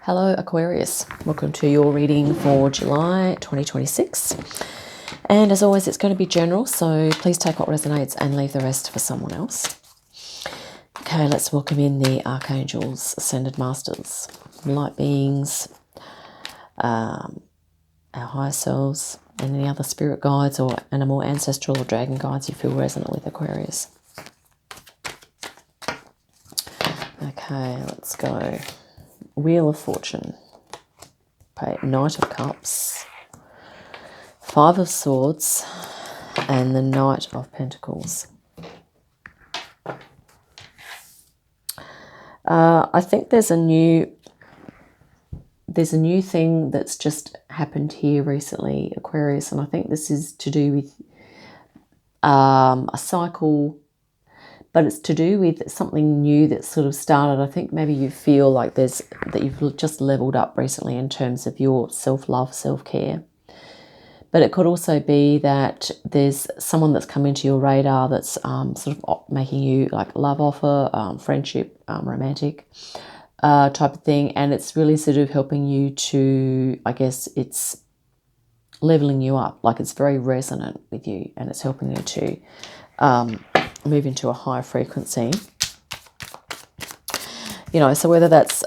Hello Aquarius, welcome to your reading for July 2026. And as always, it's going to be general, so please take what resonates and leave the rest for someone else. Okay, let's welcome in the archangels, ascended masters, light beings, our higher selves, and any other spirit guides or animal, ancestral or dragon guides you feel resonant with, Aquarius. Okay, let's go. Wheel of Fortune, Knight of Cups, Five of Swords, and the Knight of Pentacles. I think there's a new thing that's just happened here recently, Aquarius, and I think this is to do with a cycle. But it's to do with something new that's sort of started. I think maybe you feel like that you've just leveled up recently in terms of your self-love, self-care. But it could also be that there's someone that's come into your radar that's sort of making you like love offer, friendship, romantic type of thing. And it's really sort of helping you to, I guess it's leveling you up. Like it's very resonant with you and it's helping you to move into a higher frequency, so whether that's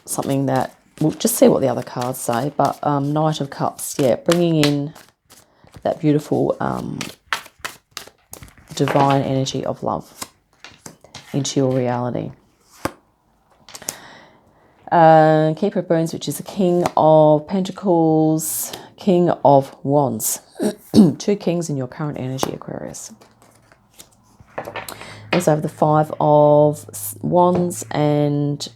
something that we'll just see what the other cards say, but Knight of Cups, yeah, bringing in that beautiful divine energy of love into your reality. Keeper of Bones, which is the King of Pentacles, King of Wands. Two kings in your current energy, Aquarius. Also have the Five of Wands and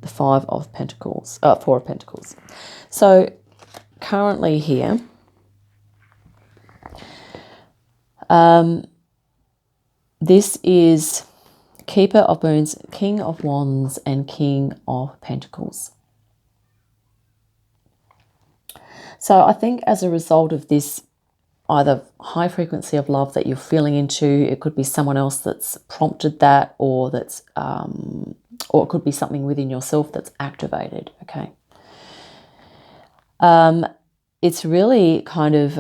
the Five of Pentacles, Four of Pentacles. So currently here, this is Keeper of Bones, King of Wands, and King of Pentacles. So I think as a result of this either high frequency of love that you're feeling into, it could be someone else that's prompted that, or that's or it could be something within yourself that's activated. Okay, it's really kind of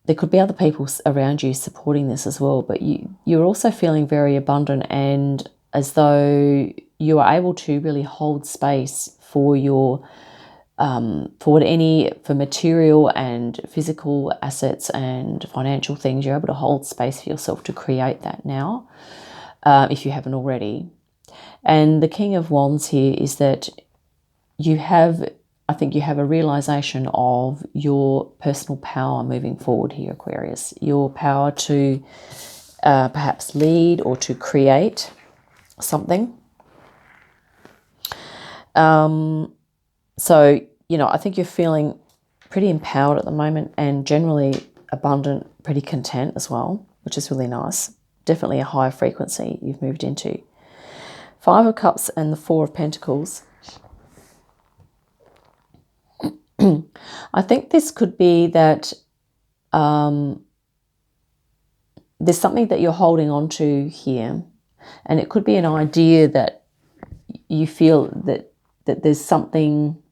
there could be other people around you supporting this as well, but you're also feeling very abundant and as though you are able to really hold space for your for material and physical assets and financial things. You're able to hold space for yourself to create that now, if you haven't already. And the King of Wands here is that I think you have a realization of your personal power moving forward here, Aquarius. Your power to perhaps lead or to create something. So, I think you're feeling pretty empowered at the moment and generally abundant, pretty content as well, which is really nice. Definitely a higher frequency you've moved into. Five of Cups and the Four of Pentacles. I think this could be that there's something that you're holding on to here, and it could be an idea that you feel that there's something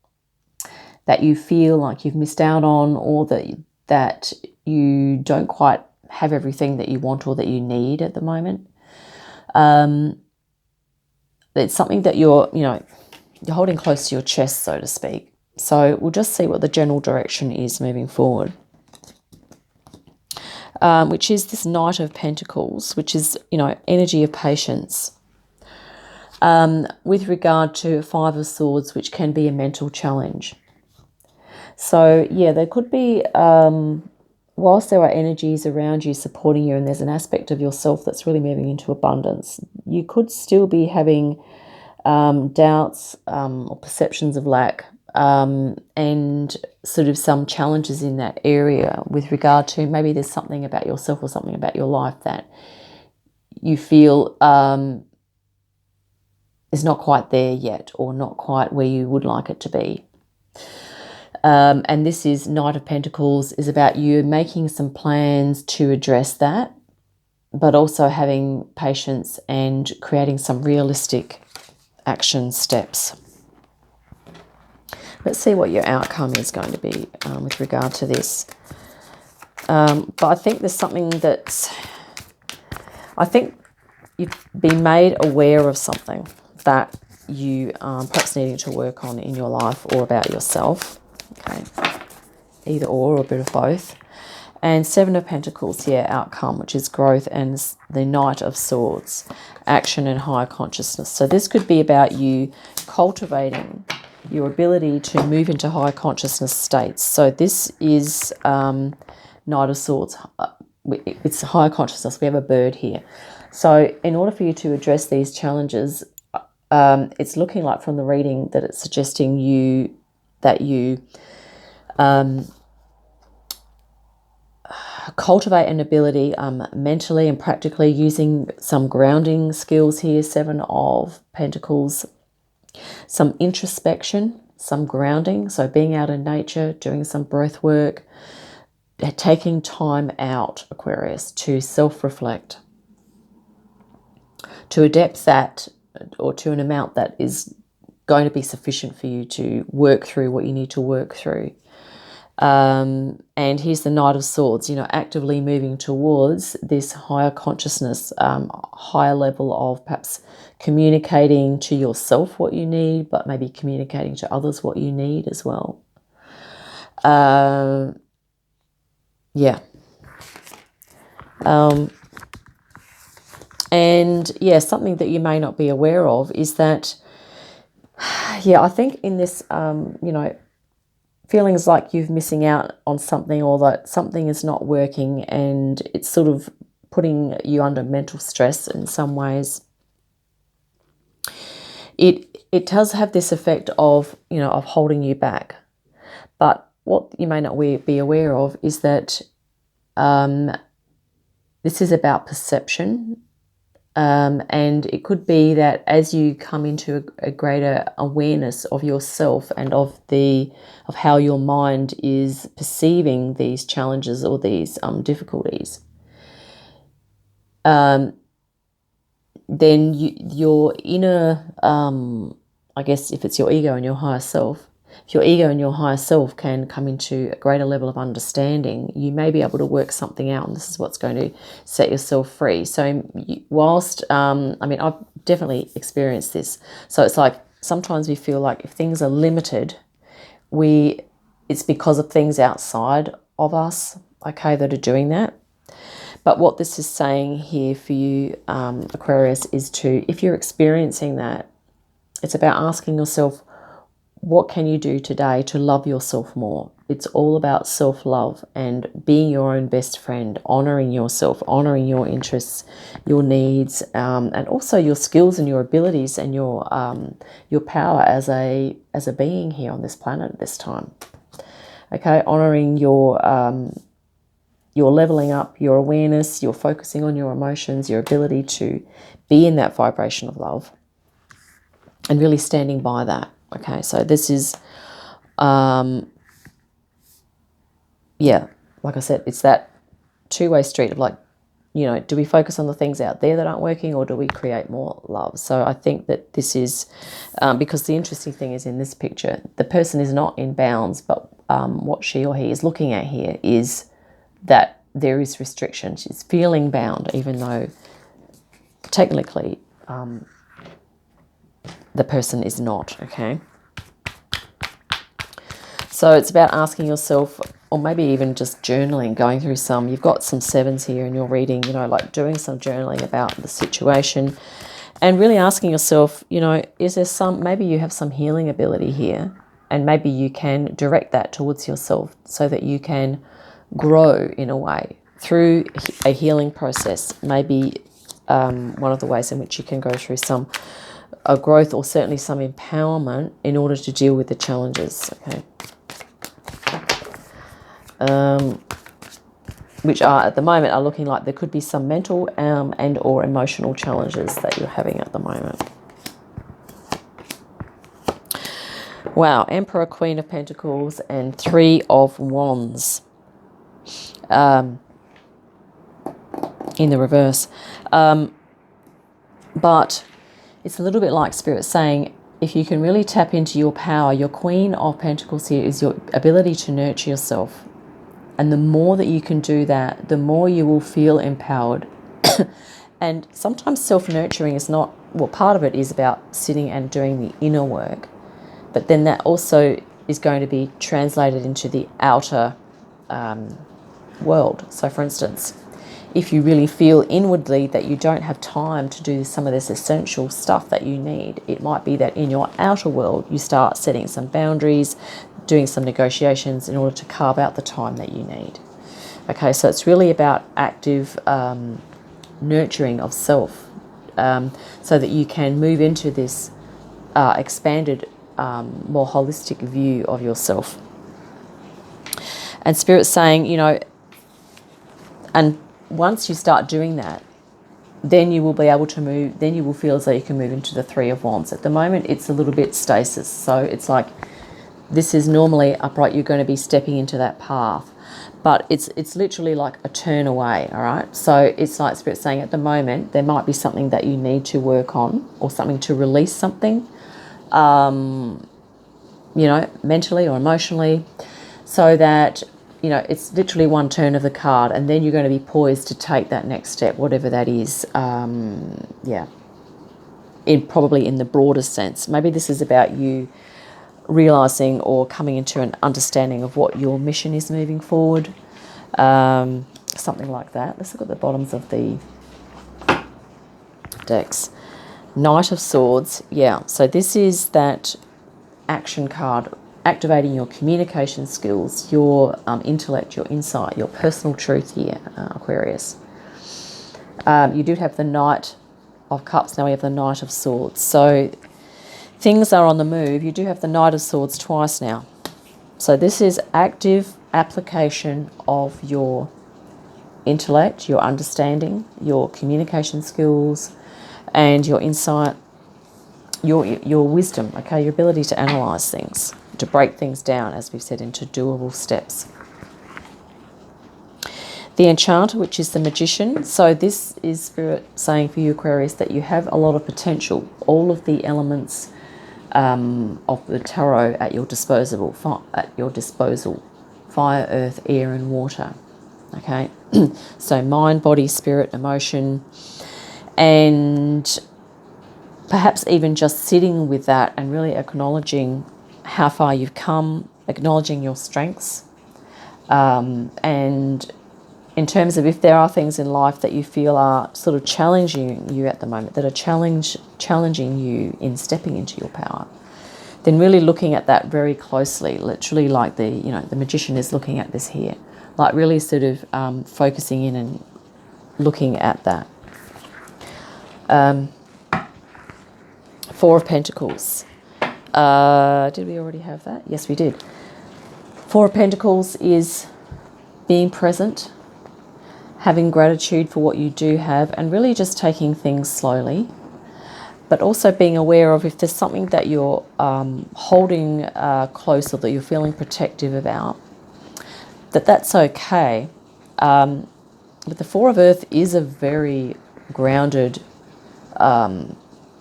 that you feel like you've missed out on, or that you don't quite have everything that you want or that you need at the moment. It's something that you're holding close to your chest, so to speak. So we'll just see what the general direction is moving forward, which is this Knight of Pentacles, which is, energy of patience. With regard to Five of Swords, which can be a mental challenge. So, yeah, there could be, whilst there are energies around you supporting you and there's an aspect of yourself that's really moving into abundance, you could still be having doubts or perceptions of lack and sort of some challenges in that area with regard to maybe there's something about yourself or something about your life that you feel is not quite there yet or not quite where you would like it to be. And this is Knight of Pentacles is about you making some plans to address that, but also having patience and creating some realistic action steps. Let's see what your outcome is going to be with regard to this. But I think there's something that's... I think you've been made aware of something that you perhaps needing to work on in your life or about yourself. Okay, either or a bit of both. And Seven of Pentacles here, outcome, which is growth, and the Knight of Swords, action and higher consciousness. So this could be about you cultivating your ability to move into higher consciousness states. So this is Knight of Swords. It's higher consciousness. We have a bird here. So in order for you to address these challenges, it's looking like from the reading that it's suggesting that you cultivate an ability mentally and practically using some grounding skills here. Seven of Pentacles, some introspection, some grounding. So being out in nature, doing some breath work, taking time out, Aquarius, to self-reflect, to a depth that, or to an amount that is going to be sufficient for you to work through what you need to work through. And here's the Knight of Swords, you know, actively moving towards this higher consciousness, higher level of perhaps communicating to yourself what you need, but maybe communicating to others what you need as well. Yeah. And yeah, something that you may not be aware of is that, yeah, I think in this, you know, feelings like you're missing out on something, or that something is not working and it's sort of putting you under mental stress in some ways. It does have this effect of, you know, of holding you back. But what you may not be aware of is that this is about perception. And it could be that as you come into a greater awareness of yourself and of how your mind is perceiving these challenges or these difficulties, then your inner, I guess if it's your ego and your higher self, if your ego and your higher self can come into a greater level of understanding, you may be able to work something out, and this is what's going to set yourself free. So whilst, I mean, I've definitely experienced this. So it's like sometimes we feel like if things are limited, it's because of things outside of us, okay, that are doing that. But what this is saying here for you, Aquarius, is if you're experiencing that, it's about asking yourself, what can you do today to love yourself more? It's all about self-love and being your own best friend, honouring yourself, honouring your interests, your needs, and also your skills and your abilities and your power as a being here on this planet at this time. Okay, honouring your leveling up, your awareness, your focusing on your emotions, your ability to be in that vibration of love, and really standing by that. Okay, so this is, yeah, like I said, it's that two-way street of like, you know, do we focus on the things out there that aren't working, or do we create more love? So I think that this is, because the interesting thing is in this picture, the person is not in bounds, but what she or he is looking at here is that there is restriction. She's feeling bound, even though technically the person is not, okay? So it's about asking yourself, or maybe even just journaling, going through you've got some sevens here in your reading, you know, like doing some journaling about the situation and really asking yourself, you know, is there maybe you have some healing ability here, and maybe you can direct that towards yourself so that you can grow in a way through a healing process. Maybe one of the ways in which you can go through a growth, or certainly some empowerment, in order to deal with the challenges, okay? Which at the moment are looking like there could be some mental and or emotional challenges that you're having at the moment. Wow, Emperor, Queen of Pentacles, and Three of Wands in the reverse. But it's a little bit like Spirit saying, if you can really tap into your power, your Queen of Pentacles here is your ability to nurture yourself. And the more that you can do that, the more you will feel empowered. And sometimes self-nurturing is not, well, part of it is about sitting and doing the inner work. But then that also is going to be translated into the outer world. So for instance, if you really feel inwardly that you don't have time to do some of this essential stuff that you need, it might be that in your outer world you start setting some boundaries, doing some negotiations in order to carve out the time that you need. Okay, so it's really about active nurturing of self, so that you can move into this expanded, more holistic view of yourself. And Spirit's saying, you know, and once you start doing that, then you will be able to move, then you will feel as though you can move into the Three of Wands. At the moment, it's a little bit stasis. So it's like, this is normally upright, you're going to be stepping into that path. But it's literally like a turn away, all right? So it's like Spirit saying at the moment, there might be something that you need to work on, or something to release something, you know, mentally or emotionally, so that, you know, it's literally one turn of the card, and then you're going to be poised to take that next step, whatever that is. Yeah, probably in the broader sense. Maybe this is about you realizing or coming into an understanding of what your mission is moving forward. Something like that. Let's look at the bottoms of the decks. Knight of Swords. Yeah, so this is that action card, activating your communication skills, your intellect, your insight, your personal truth here, Aquarius. You do have the Knight of Cups. Now we have the Knight of Swords. So things are on the move. You do have the Knight of Swords twice now. So this is active application of your intellect, your understanding, your communication skills, and your insight, your wisdom, okay, your ability to analyze things, to break things down, as we've said, into doable steps. The Enchanter, which is the Magician. So this is Spirit saying for you, Aquarius, that you have a lot of potential, all of the elements of the tarot at your disposal. Fire, earth, air, and water. Okay, so mind, body, spirit, emotion, and perhaps even just sitting with that and really acknowledging how far you've come, acknowledging your strengths, and in terms of if there are things in life that you feel are sort of challenging you at the moment, that are challenging you in stepping into your power, then really looking at that very closely, literally like the, you know, the Magician is looking at this here, like really sort of focusing in and looking at that. Four of Pentacles. Did we already have that? Yes, we did. Four of Pentacles is being present, having gratitude for what you do have, and really just taking things slowly, but also being aware of if there's something that you're holding close, or that you're feeling protective about, that's okay. But the Four of Earth is a very grounded,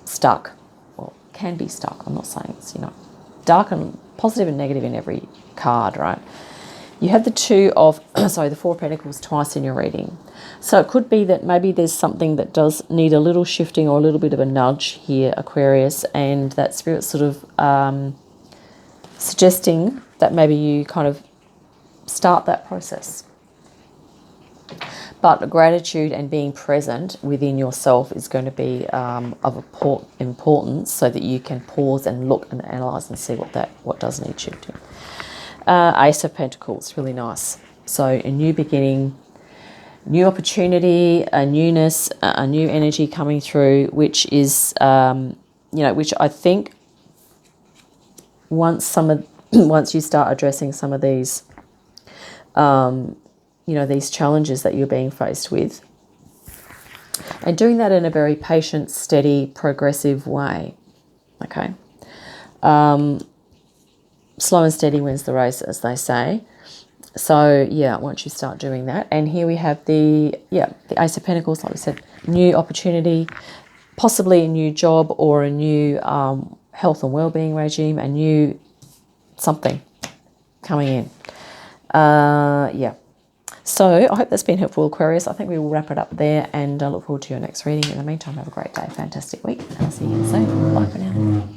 stuck, well, can be stuck. I'm not saying it's, you know, dark and positive and negative in every card, right? You have the Two of, sorry, the Four of Pentacles twice in your reading. So it could be that maybe there's something that does need a little shifting or a little bit of a nudge here, Aquarius, and that Spirit sort of suggesting that maybe you kind of start that process. But gratitude and being present within yourself is going to be of importance, so that you can pause and look and analyse and see what does need shifting. Ace of Pentacles, really nice. So a new beginning, new opportunity, a newness, a new energy coming through, which is, you know, which I think once you start addressing some of these, you know, these challenges that you're being faced with, and doing that in a very patient, steady, progressive way, okay? Slow and steady wins the race, as they say. So, yeah, once you start doing that. And here we have the Ace of Pentacles, like we said, new opportunity, possibly a new job or a new health and well-being regime, a new something coming in. Yeah. So I hope that's been helpful, Aquarius. I think we will wrap it up there, and I look forward to your next reading. In the meantime, have a great day, fantastic week, and I'll see you again soon. Bye for now.